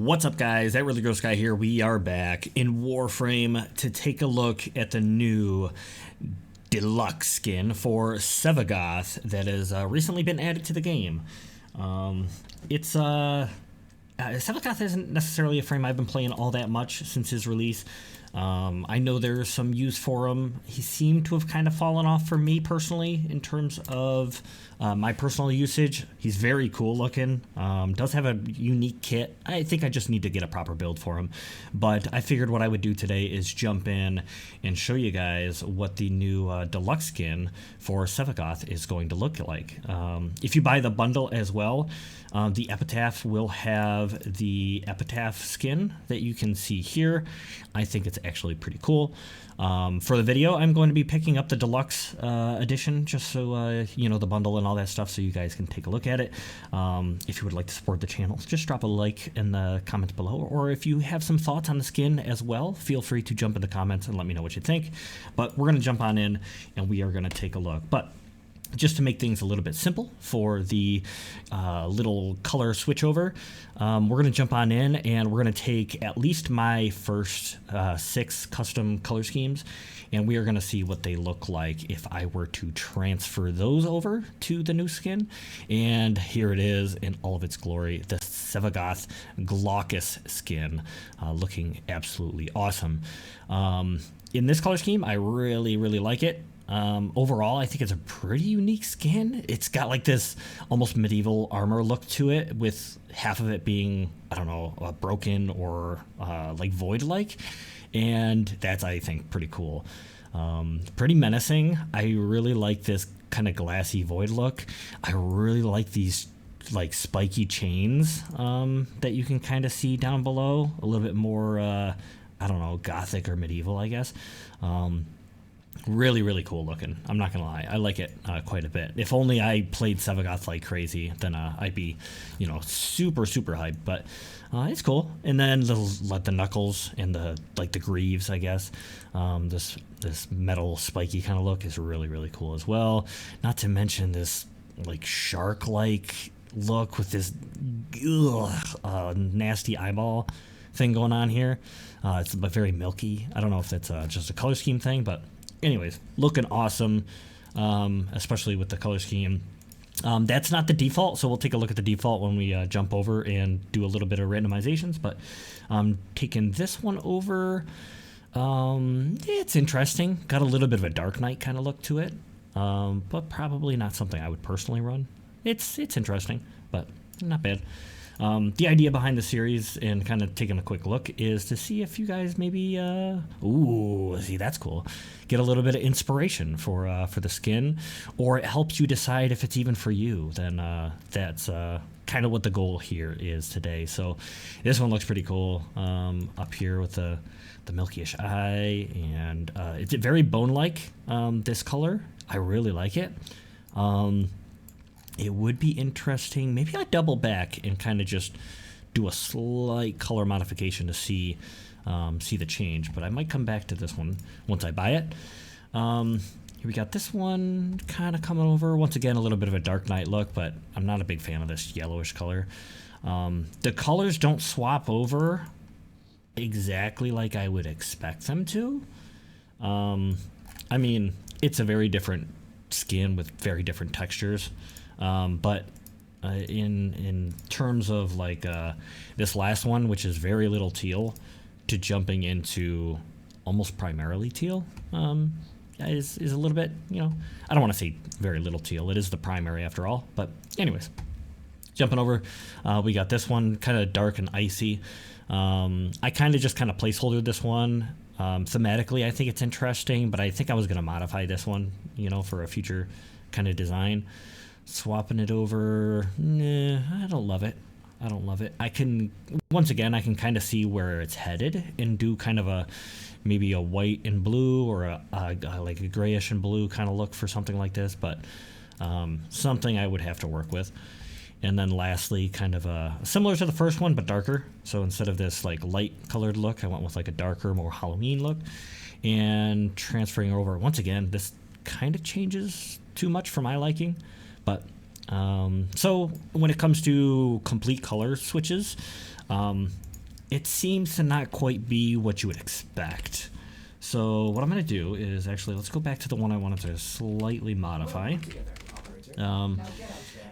What's up, guys? That Really Gross Guy here. We are back in Warframe to take a look at the new deluxe skin for Sevagoth that has recently been added to the game. Sevagoth isn't necessarily a frame I've been playing all that much since his release. I know there's some use for him. He seemed to have kind of fallen off for me personally in terms of my personal usage. He's very cool looking, does have a unique kit. I think I just need to get a proper build for him. But I figured what I would do today is jump in and show you guys what the new deluxe skin for Sevagoth is going to look like. If you buy the bundle as well, the Epitaph will have the Epitaph skin that you can see here. I think it's actually pretty cool. For the video, I'm going to be picking up the deluxe edition just so you know, the bundle and all that stuff, so you guys can take a look at it. If you would like to support the channel, just drop a like in the comments below, or if you have some thoughts on the skin as well, feel free to jump in the comments and let me know what you think. But we're going to jump on in and we are going to take a look. But just to make things a little bit simple for the little color switchover, we're going to jump on in and we're going to take at least my first 6 custom color schemes, and we are going to see what they look like if I were to transfer those over to the new skin. And here it is in all of its glory, the Sevagoth Glaukus skin, looking absolutely awesome. In this color scheme, I really like it. Overall, I think it's a pretty unique skin. It's got like this almost medieval armor look to it, with half of it being, I don't know, broken or like void-like, and that's, I think, pretty cool. Pretty menacing. I really like this kind of glassy void look. I really like these like spiky chains that you can kind of see down below, a little bit more, I don't know, gothic or medieval, I guess. Really cool looking. I'm not gonna lie, I like it quite a bit. If only I played Sevagoth like crazy, then I'd be, you know, super hyped. But it's cool. And then the knuckles and the greaves, I guess. This metal spiky kind of look is really cool as well. Not to mention this like shark-like look with this nasty eyeball thing going on here. It's very milky. I don't know if that's just a color scheme thing, but anyways, looking awesome, especially with the color scheme. That's not the default, so we'll take a look at the default when we jump over and do a little bit of randomizations. But taking this one over, it's interesting. Got a little bit of a Dark Knight kind of look to it, but probably not something I would personally run. It's interesting, but not bad. The idea behind the series and kind of taking a quick look is to see if you guys maybe, ooh, see, that's cool, get a little bit of inspiration for the skin, or it helps you decide if it's even for you. Then that's kind of what the goal here is today. So this one looks pretty cool up here with the milky-ish eye, and it's very bone-like, this color. I really like it. It would be interesting. Maybe I double back and kind of just do a slight color modification to see the change. But I might come back to this one once I buy it. Here we got this one kind of coming over. Once again, a little bit of a Dark Knight look, but I'm not a big fan of this yellowish color. The colors don't swap over exactly like I would expect them to. I mean, it's a very different skin with very different textures. But in terms of like this last one, which is very little teal, to jumping into almost primarily teal, is a little bit, you know, I don't want to say very little teal. It is the primary after all. But anyways, jumping over, we got this one kind of dark and icy. I kind of placeholdered this one. Thematically, I think it's interesting, but I think I was going to modify this one, you know, for a future kind of design. Swapping it over, nah, I don't love it. I can, once again, I can kind of see where it's headed and do kind of maybe a white and blue, or like a grayish and blue kind of look for something like this, but something I would have to work with. And then lastly, kind of similar to the first one, but darker. So instead of this like light colored look, I went with like a darker, more Halloween look. And transferring over, once again, this kind of changes too much for my liking. But so when it comes to complete color switches, it seems to not quite be what you would expect. So what I'm going to do is actually, let's go back to the one I wanted to slightly modify.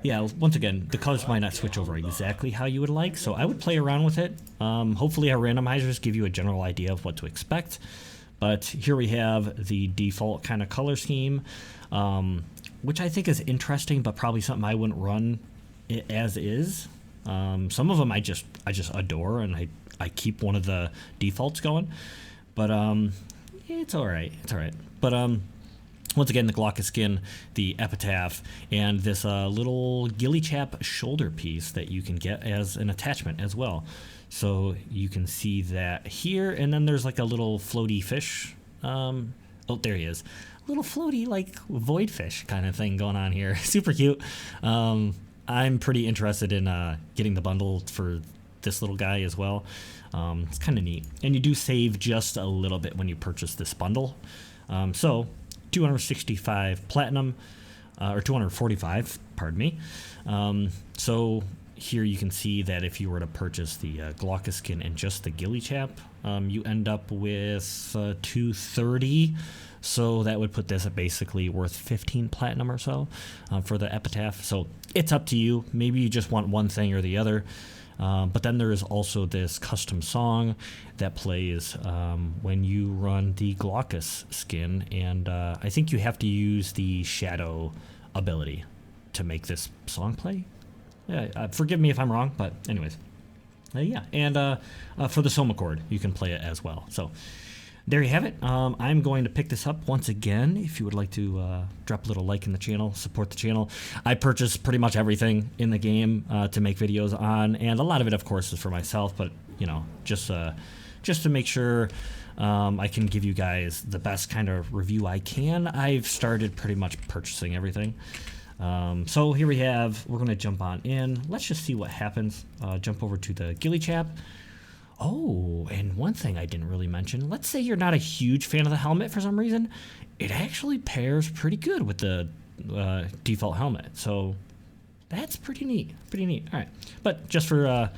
Yeah, once again, the colors might not switch over exactly how you would like, so I would play around with it. Hopefully our randomizers give you a general idea of what to expect. But here we have the default kind of color scheme, which I think is interesting, but probably something I wouldn't run it as is. Some of them I just adore, and I keep one of the defaults going. But it's all right. It's all right. But once again, the Glaukus skin, the epitaph, and this little ghillie chap shoulder piece that you can get as an attachment as well. So you can see that here, and then there's like a little floaty fish. Oh, there he is. A little floaty, like void fish kind of thing going on here. Super cute. I'm pretty interested in getting the bundle for this little guy as well. It's kind of neat. And you do save just a little bit when you purchase this bundle. So 265 platinum, or 245, pardon me. So here you can see that if you were to purchase the Glaukus skin and just the ghillie chap, you end up with 230. So that would put this at basically worth 15 platinum or so for the epitaph. So it's up to you. Maybe you just want one thing or the other. But then there is also this custom song that plays when you run the Glaukus skin, and I think you have to use the shadow ability to make this song play. Yeah, forgive me if I'm wrong, but anyways. Yeah, and for the Soma chord, you can play it as well. So there you have it. I'm going to pick this up once again. If you would like to drop a little like in the channel, support the channel. I purchase pretty much everything in the game to make videos on, and a lot of it, of course, is for myself. But you know, just to make sure I can give you guys the best kind of review I can, I've started pretty much purchasing everything. So here we have. We're gonna jump on in. Let's just see what happens. Jump over to the ghillie chap. Oh, and one thing I didn't really mention, let's say you're not a huge fan of the helmet for some reason, it actually pairs pretty good with the default helmet. So that's pretty neat, pretty neat. All right, but just for,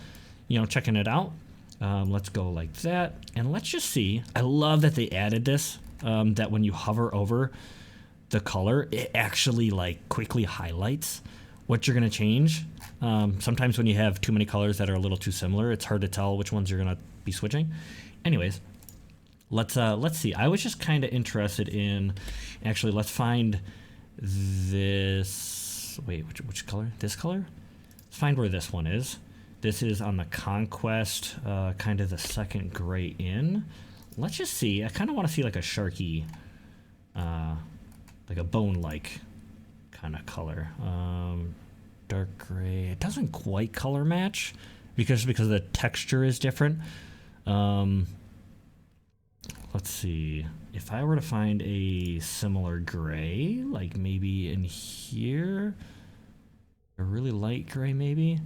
checking it out, let's go like that. And let's just see, I love that they added this, that when you hover over the color, it actually like quickly highlights what you're going to change. Sometimes when you have too many colors that are a little too similar, it's hard to tell which ones you're going to be switching. Anyways, let's see. I was just kind of interested in, actually, let's find this. Wait, which color? This color? Let's find where this one is. This is on the Conquest, kind of the second gray in. Let's just see. I kind of want to see like a sharky, like a bone-like kind of color. Dark gray. It doesn't quite color match because the texture is different. Let's see. If I were to find a similar gray, like maybe in here, a really light gray maybe.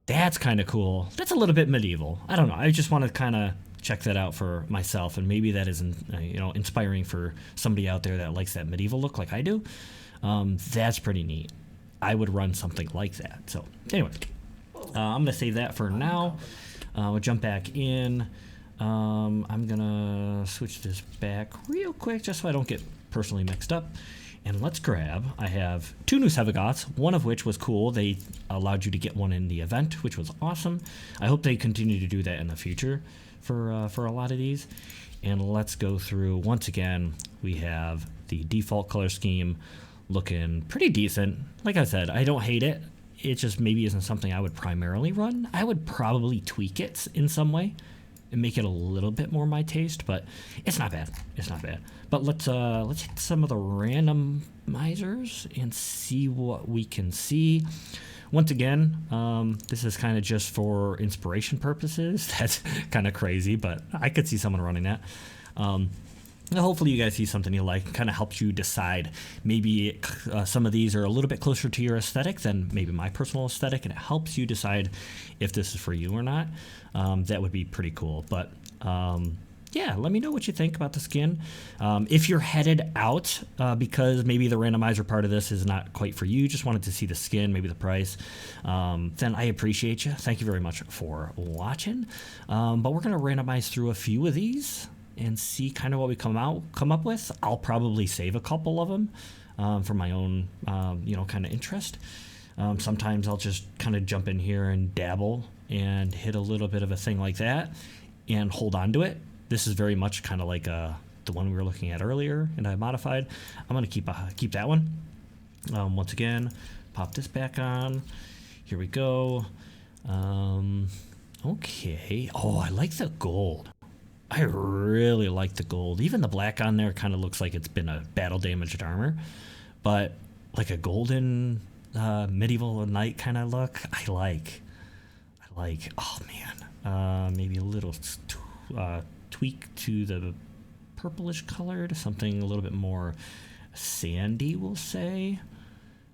That's kind of cool. That's a little bit medieval. I don't know. I just want to kind of check that out for myself, and maybe that isn't inspiring for somebody out there that likes that medieval look like I do. That's pretty neat. I would run something like that. So anyway, I'm gonna save that for now. We'll jump back in. I'm gonna switch this back real quick just so I don't get personally mixed up. And let's grab, I have 2 new Sevagoths, one of which was cool. They allowed you to get one in the event, which was awesome. I hope they continue to do that in the future for a lot of these. And let's go through, once again, we have the default color scheme looking pretty decent. Like I said, I don't hate it. It just maybe isn't something I would primarily run. I would probably tweak it in some way and make it a little bit more my taste, but it's not bad. It's not bad. But let's hit some of the randomizers and see what we can see. Once again, this is kind of just for inspiration purposes. That's kind of crazy, but I could see someone running that. Hopefully you guys see something you like. It kind of helps you decide. Maybe some of these are a little bit closer to your aesthetic than maybe my personal aesthetic, and it helps you decide if this is for you or not. That would be pretty cool. But yeah, let me know what you think about the skin. If you're headed out because maybe the randomizer part of this is not quite for you, just wanted to see the skin, maybe the price, then I appreciate you. Thank you very much for watching. But we're going to randomize through a few of these and see kind of what we come up with. I'll probably save a couple of them for my own, kind of interest. Sometimes I'll just kind of jump in here and dabble and hit a little bit of a thing like that and hold on to it. This is very much kind of like the one we were looking at earlier and I modified. I'm going to keep that one. Once again, pop this back on. Here we go. Okay. Oh, I like the gold. I really like the gold. Even the black on there kind of looks like it's been a battle damaged armor. But like a golden medieval knight kind of look, I like. Oh man. Maybe a little tweak to the purplish color to something a little bit more sandy, we'll say.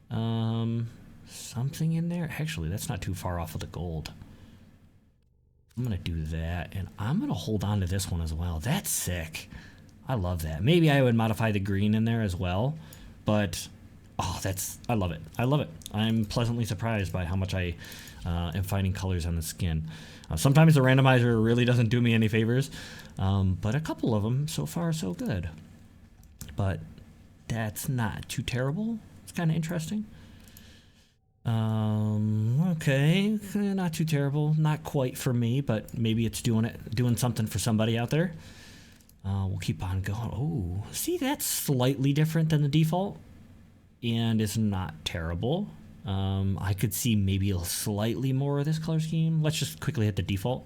Something in there. Actually, that's not too far off of the gold. I'm going to do that, and I'm going to hold on to this one as well. That's sick. I love that. Maybe I would modify the green in there as well, but oh, I love it. I love it. I'm pleasantly surprised by how much I am finding colors on the skin. Sometimes the randomizer really doesn't do me any favors, but a couple of them so far so good. But that's not too terrible. It's kind of interesting. Okay, not too terrible. Not quite for me, but maybe it's doing something for somebody out there. We'll keep on going. Oh, see, that's slightly different than the default, and it's not terrible. I could see maybe a slightly more of this color scheme. Let's just quickly hit the default.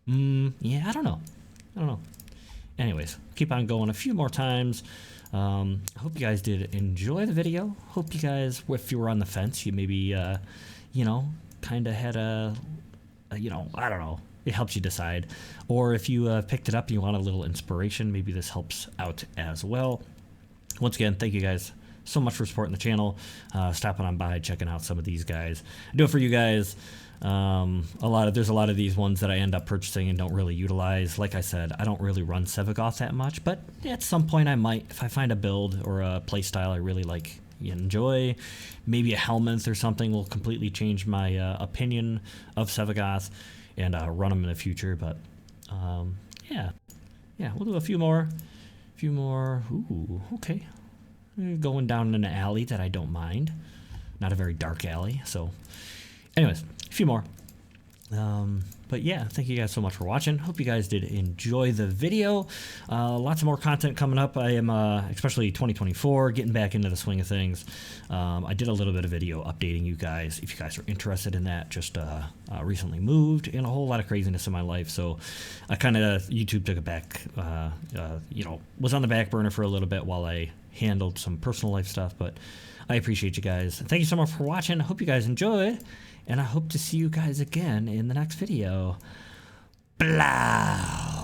Yeah, I don't know. Anyways, keep on going a few more times. I hope you guys did enjoy the video. Hope you guys, if you were on the fence, you maybe, kind of had I don't know. It helps you decide. Or if you picked it up and you want a little inspiration, maybe this helps out as well. Once again, thank you guys so much for supporting the channel, stopping on by, checking out some of these guys. I do it for you guys. There's a lot of these ones that I end up purchasing and don't really utilize. Like I said, I don't really run Sevagoth that much, but at some point I might, if I find a build or a playstyle I really like, enjoy. Maybe a helmet or something will completely change my opinion of Sevagoth and run them in the future. But yeah, we'll do a few more. Ooh, okay. Going down an alley that I don't mind. Not a very dark alley, so anyways, a few more. But yeah, thank you guys so much for watching. Hope you guys did enjoy the video. Lots of more content coming up. I am, especially 2024, getting back into the swing of things. I did a little bit of video updating you guys. If you guys are interested in that, just recently moved and a whole lot of craziness in my life. So I kind of, YouTube took it back, was on the back burner for a little bit while I handled some personal life stuff. But I appreciate you guys. Thank you so much for watching. I hope you guys enjoyed. And I hope to see you guys again in the next video. Blah.